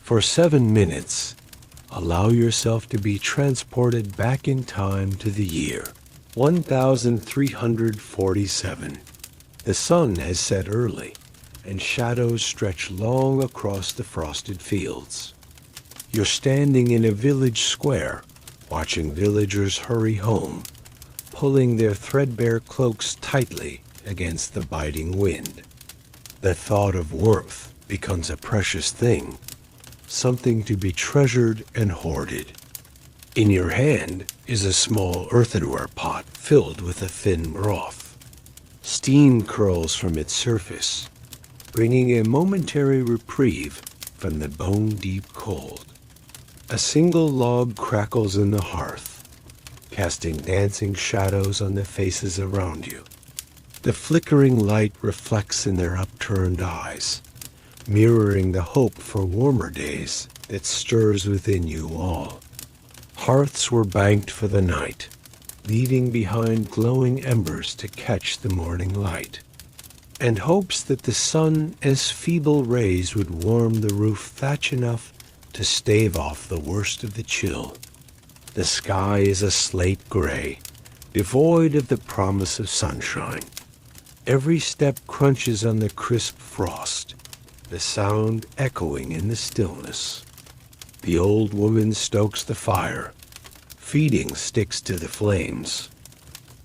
For 7 minutes, allow yourself to be transported back in time to the year 1347. The sun has set early, and shadows stretch long across the frosted fields. You're standing in a village square, watching villagers hurry home, pulling their threadbare cloaks tightly against the biting wind. The thought of warmth becomes a precious thing, something to be treasured and hoarded. In your hand is a small earthenware pot filled with a thin broth. Steam curls from its surface, bringing a momentary reprieve from the bone-deep cold. A single log crackles in the hearth, casting dancing shadows on the faces around you. The flickering light reflects in their upturned eyes, mirroring the hope for warmer days that stirs within you all. Hearths were banked for the night, leaving behind glowing embers to catch the morning light, and hopes that the sun's feeble rays would warm the roof thatch enough to stave off the worst of the chill. The sky is a slate gray, devoid of the promise of sunshine. Every step crunches on the crisp frost, the sound echoing in the stillness. The old woman stokes the fire, feeding sticks to the flames.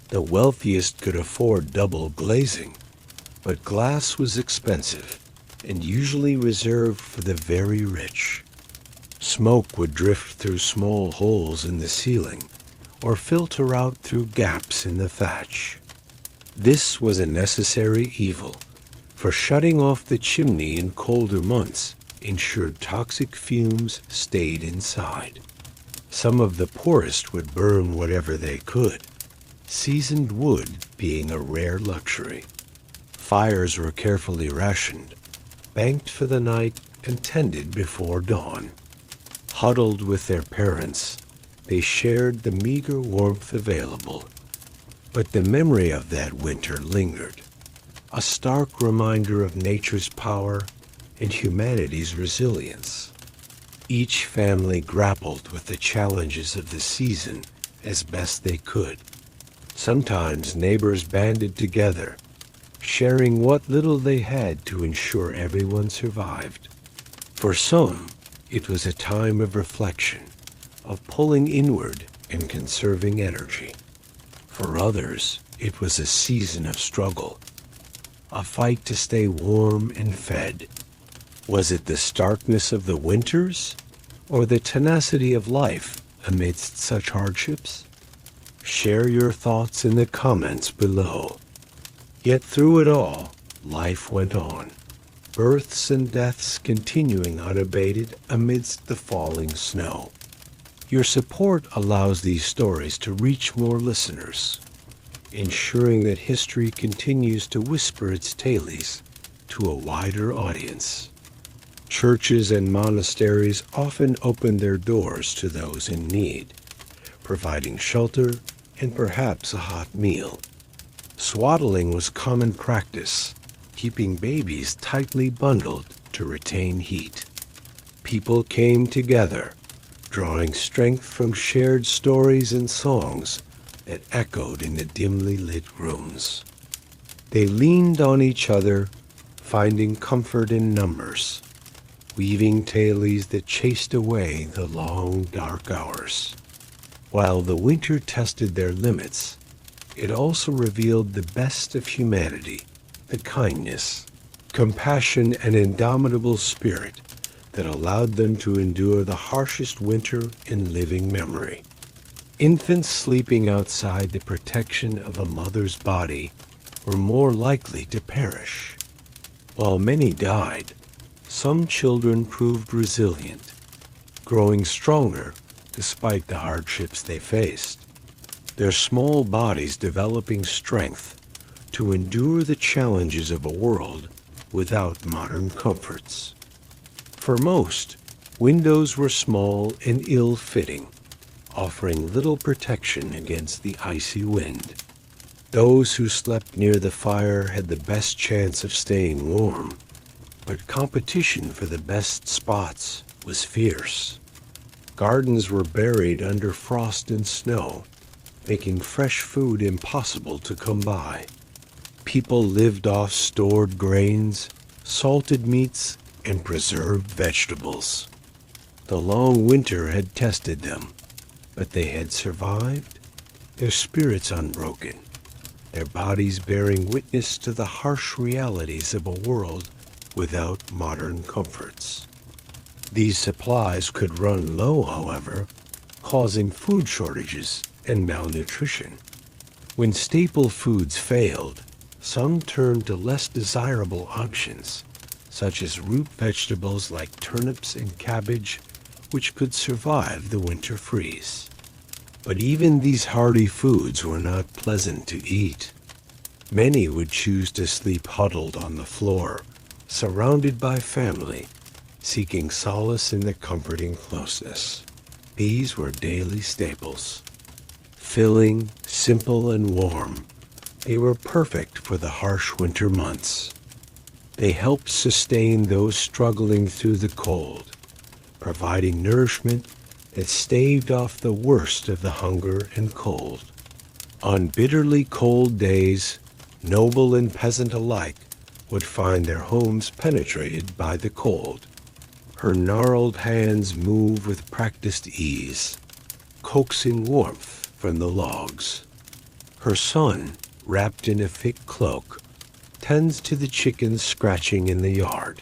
The wealthiest could afford double glazing, but glass was expensive and usually reserved for the very rich. Smoke would drift through small holes in the ceiling or filter out through gaps in the thatch. This was a necessary evil, for shutting off the chimney in colder months ensured toxic fumes stayed inside. Some of the poorest would burn whatever they could, seasoned wood being a rare luxury. Fires were carefully rationed, banked for the night, and tended before dawn. Huddled with their parents, they shared the meager warmth available. But the memory of that winter lingered, a stark reminder of nature's power and humanity's resilience. Each family grappled with the challenges of the season as best they could. Sometimes neighbors banded together, sharing what little they had to ensure everyone survived. For some, it was a time of reflection, of pulling inward and conserving energy. For others, it was a season of struggle, a fight to stay warm and fed. Was it the starkness of the winters, or the tenacity of life amidst such hardships? Share your thoughts in the comments below. Yet through it all, life went on, births and deaths continuing unabated amidst the falling snow. Your support allows these stories to reach more listeners, ensuring that history continues to whisper its tales to a wider audience. Churches and monasteries often open their doors to those in need, providing shelter and perhaps a hot meal. Swaddling was common practice, keeping babies tightly bundled to retain heat. People came together, drawing strength from shared stories and songs that echoed in the dimly lit rooms. They leaned on each other, finding comfort in numbers, weaving tales that chased away the long, dark hours. While the winter tested their limits, it also revealed the best of humanity, the kindness, compassion, and indomitable spirit that allowed them to endure the harshest winter in living memory. Infants sleeping outside the protection of a mother's body were more likely to perish. While many died, some children proved resilient, growing stronger despite the hardships they faced, their small bodies developing strength to endure the challenges of a world without modern comforts. For most, windows were small and ill-fitting, offering little protection against the icy wind. Those who slept near the fire had the best chance of staying warm, but competition for the best spots was fierce. Gardens were buried under frost and snow, making fresh food impossible to come by. People lived off stored grains, salted meats, and preserved vegetables. The long winter had tested them, but they had survived, their spirits unbroken, their bodies bearing witness to the harsh realities of a world without modern comforts. These supplies could run low, however, causing food shortages and malnutrition. When staple foods failed, some turned to less desirable options, such as root vegetables like turnips and cabbage, which could survive the winter freeze. But even these hardy foods were not pleasant to eat. Many would choose to sleep huddled on the floor, surrounded by family, seeking solace in the comforting closeness. These were daily staples. Filling, simple, and warm, they were perfect for the harsh winter months. They helped sustain those struggling through the cold, providing nourishment that staved off the worst of the hunger and cold. On bitterly cold days, noble and peasant alike would find their homes penetrated by the cold. Her gnarled hands move with practiced ease, coaxing warmth from the logs. Her son, wrapped in a thick cloak, tends to the chickens scratching in the yard.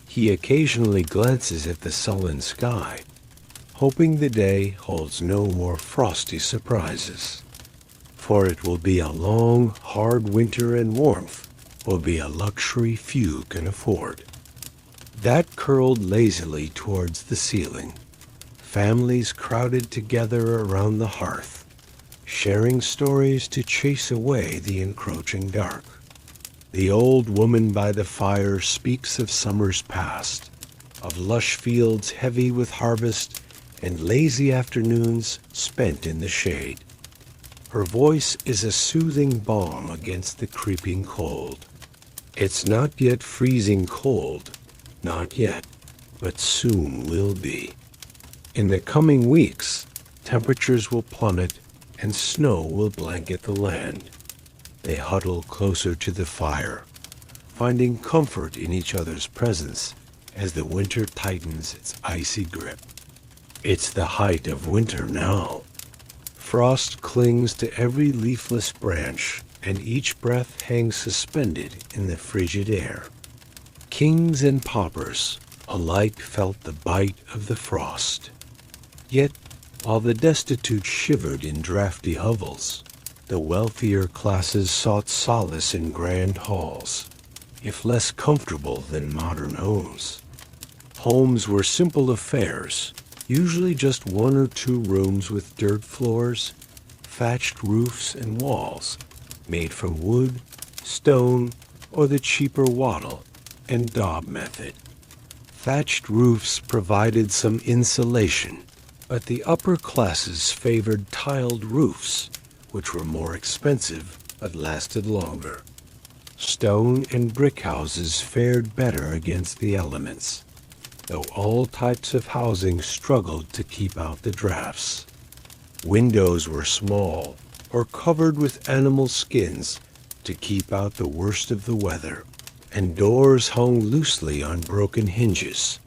He occasionally glances at the sullen sky, hoping the day holds no more frosty surprises. For it will be a long, hard winter, and warmth will be a luxury few can afford. That curled lazily towards the ceiling. Families crowded together around the hearth, sharing stories to chase away the encroaching dark. The old woman by the fire speaks of summers past, of lush fields heavy with harvest and lazy afternoons spent in the shade. Her voice is a soothing balm against the creeping cold. It's not yet freezing cold, not yet, but soon will be. In the coming weeks, temperatures will plummet and snow will blanket the land. They huddle closer to the fire, finding comfort in each other's presence as the winter tightens its icy grip. It's the height of winter now. Frost clings to every leafless branch, and each breath hangs suspended in the frigid air. Kings and paupers alike felt the bite of the frost. Yet, while the destitute shivered in drafty hovels, the wealthier classes sought solace in grand halls, if less comfortable than modern homes. Homes were simple affairs, usually just one or two rooms with dirt floors, thatched roofs, and walls made from wood, stone, or the cheaper wattle and daub method. Thatched roofs provided some insulation, but the upper classes favored tiled roofs, which were more expensive but lasted longer. Stone and brick houses fared better against the elements, though all types of housing struggled to keep out the drafts. Windows were small or covered with animal skins to keep out the worst of the weather, and doors hung loosely on broken hinges,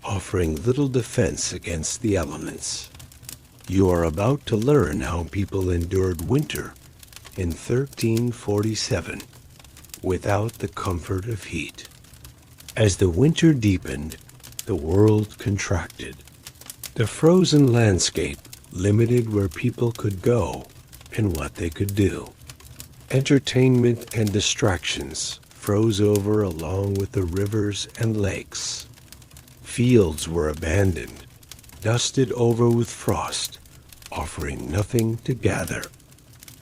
offering little defense against the elements. You are about to learn how people endured winter in 1347 without the comfort of heat. As the winter deepened, the world contracted. The frozen landscape limited where people could go and what they could do. Entertainment and distractions froze over along with the rivers and lakes. Fields were abandoned, dusted over with frost, offering nothing to gather.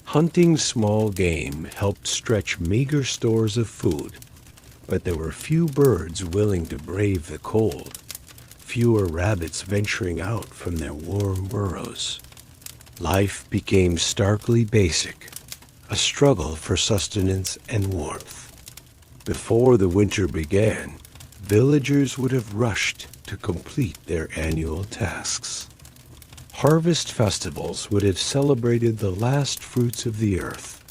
Hunting small game helped stretch meager stores of food, but there were few birds willing to brave the cold, fewer rabbits venturing out from their warm burrows. Life became starkly basic, a struggle for sustenance and warmth. Before the winter began, villagers would have rushed to complete their annual tasks. Harvest festivals would have celebrated the last fruits of the earth.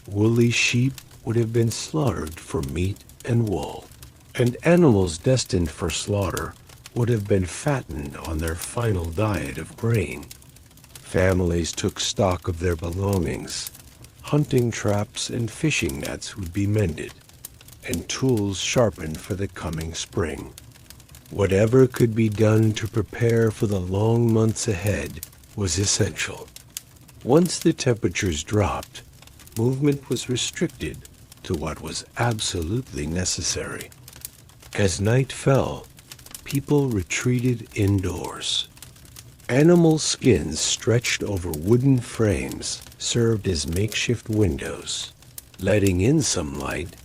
Woolly sheep would have been slaughtered for meat and wool, and animals destined for slaughter would have been fattened on their final diet of grain. Families took stock of their belongings. Hunting traps and fishing nets would be mended, and tools sharpened for the coming spring. Whatever could be done to prepare for the long months ahead was essential. Once the temperatures dropped, movement was restricted to what was absolutely necessary. As night fell, people retreated indoors. Animal skins stretched over wooden frames served as makeshift windows, letting in some light,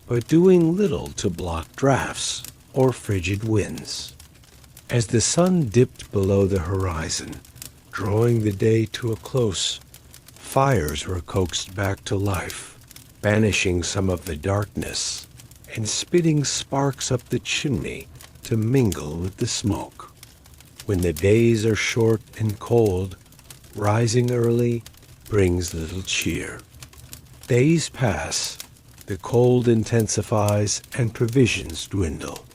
but doing little to block drafts or frigid winds. As the sun dipped below the horizon, drawing the day to a close, fires were coaxed back to life, banishing some of the darkness and spitting sparks up the chimney to mingle with the smoke. When the days are short and cold, rising early brings little cheer. Days pass, the cold intensifies, and provisions dwindle.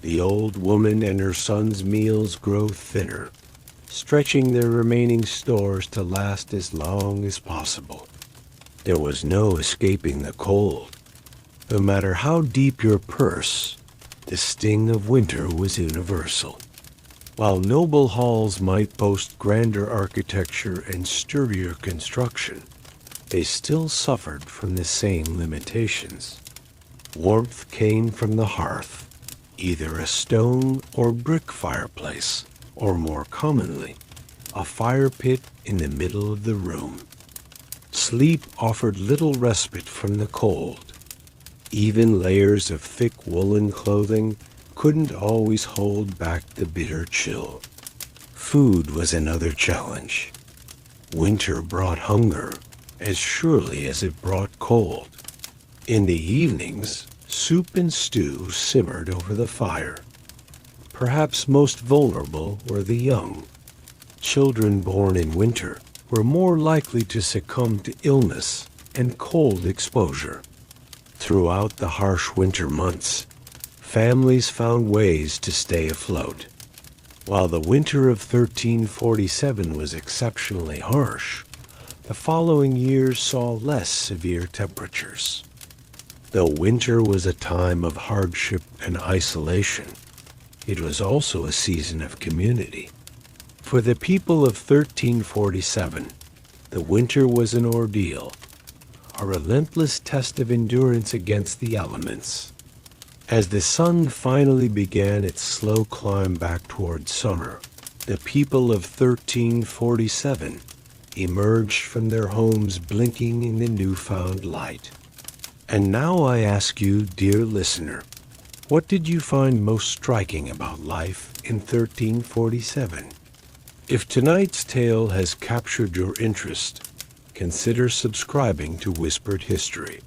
The old woman and her son's meals grow thinner, stretching their remaining stores to last as long as possible. There was no escaping the cold. No matter how deep your purse, the sting of winter was universal. While noble halls might boast grander architecture and sturdier construction, they still suffered from the same limitations. Warmth came from the hearth, either a stone or brick fireplace, or more commonly, a fire pit in the middle of the room. Sleep offered little respite from the cold. Even layers of thick woolen clothing couldn't always hold back the bitter chill. Food was another challenge. Winter brought hunger as surely as it brought cold. In the evenings, soup and stew simmered over the fire. Perhaps most vulnerable were the young. Children born in winter were more likely to succumb to illness and cold exposure. Throughout the harsh winter months, families found ways to stay afloat. While the winter of 1347 was exceptionally harsh, the following years saw less severe temperatures. Though winter was a time of hardship and isolation, it was also a season of community. For the people of 1347, the winter was an ordeal, a relentless test of endurance against the elements. As the sun finally began its slow climb back toward summer, the people of 1347 emerged from their homes blinking in the newfound light. And now I ask you, dear listener, what did you find most striking about life in 1347? If tonight's tale has captured your interest, consider subscribing to Whispered History.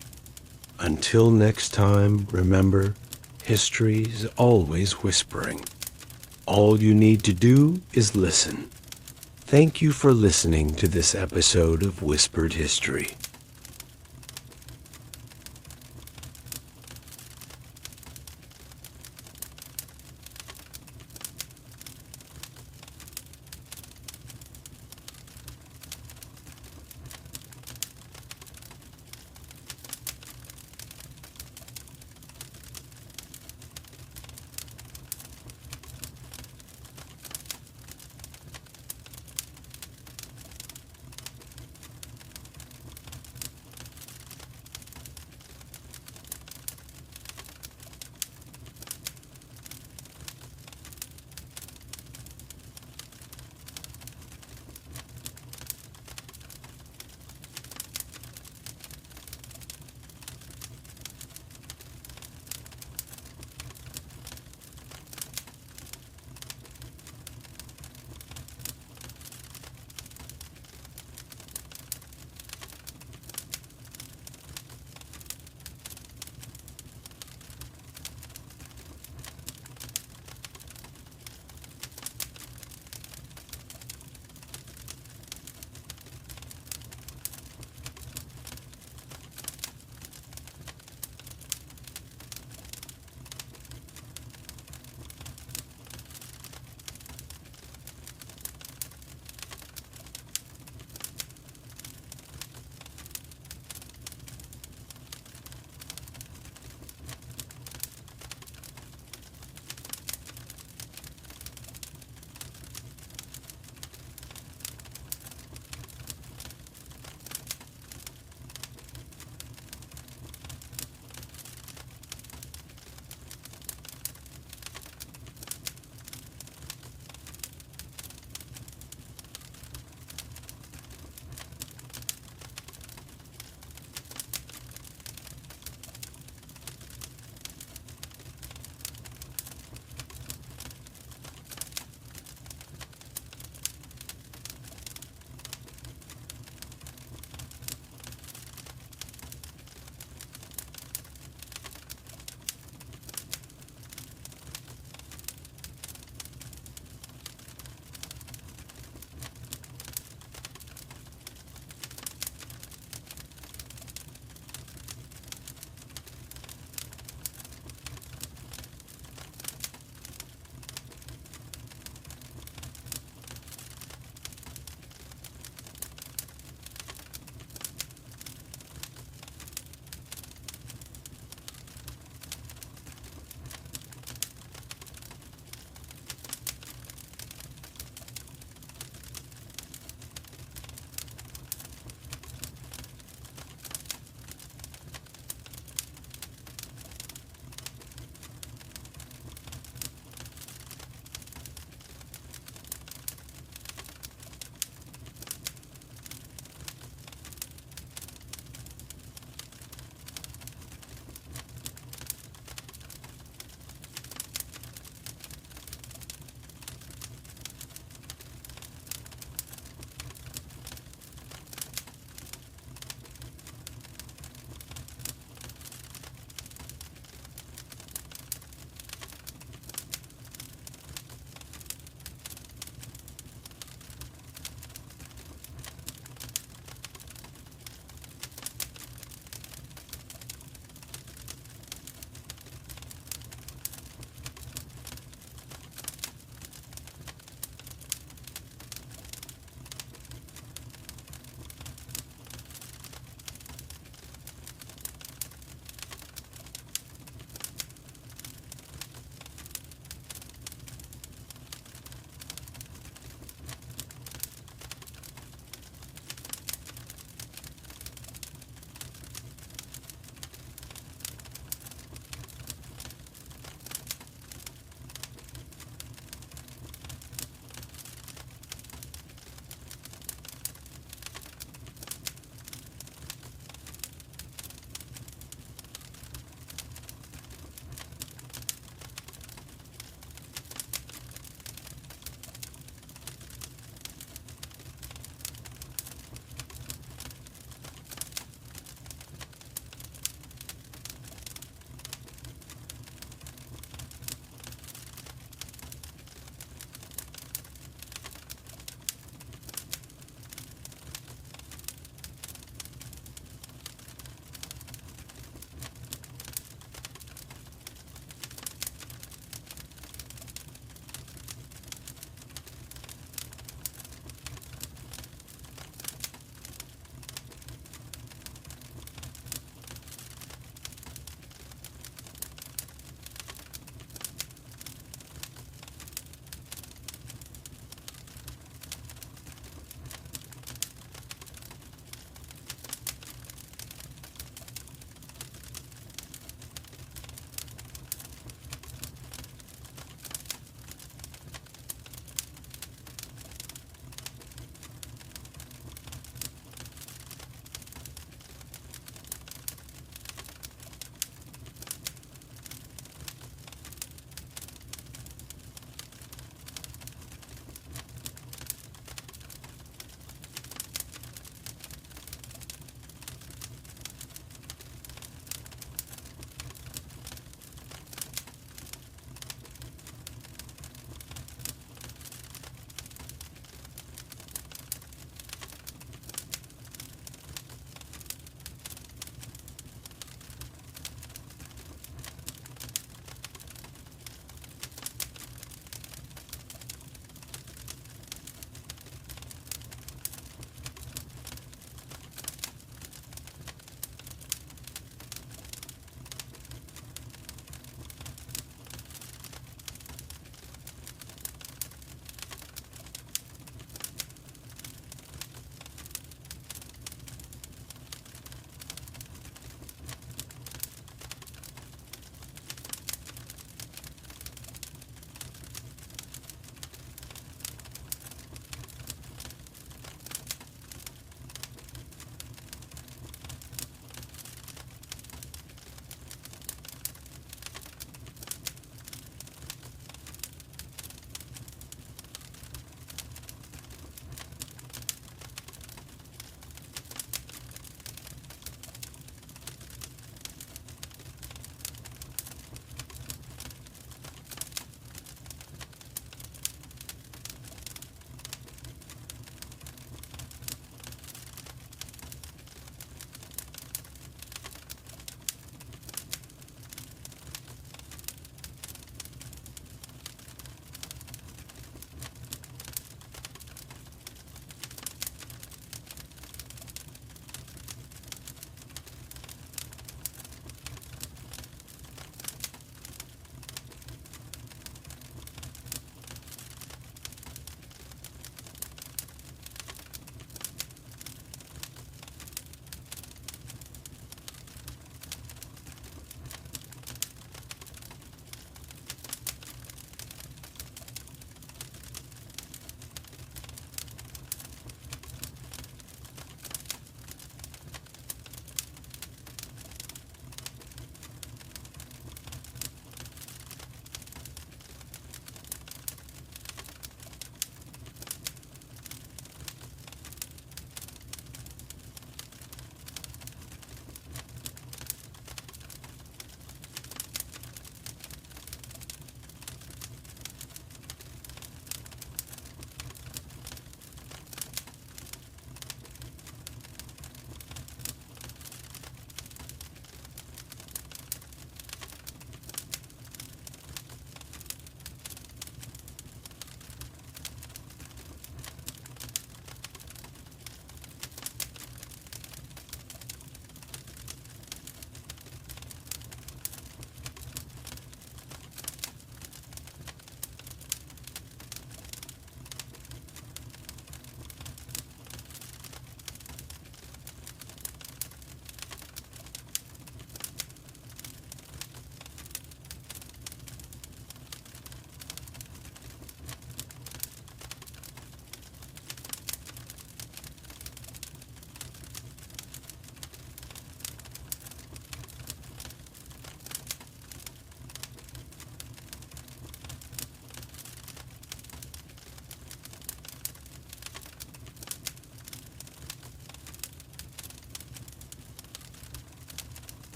Until next time, remember, history is always whispering. All you need to do is listen. Thank you for listening to this episode of Whispered History.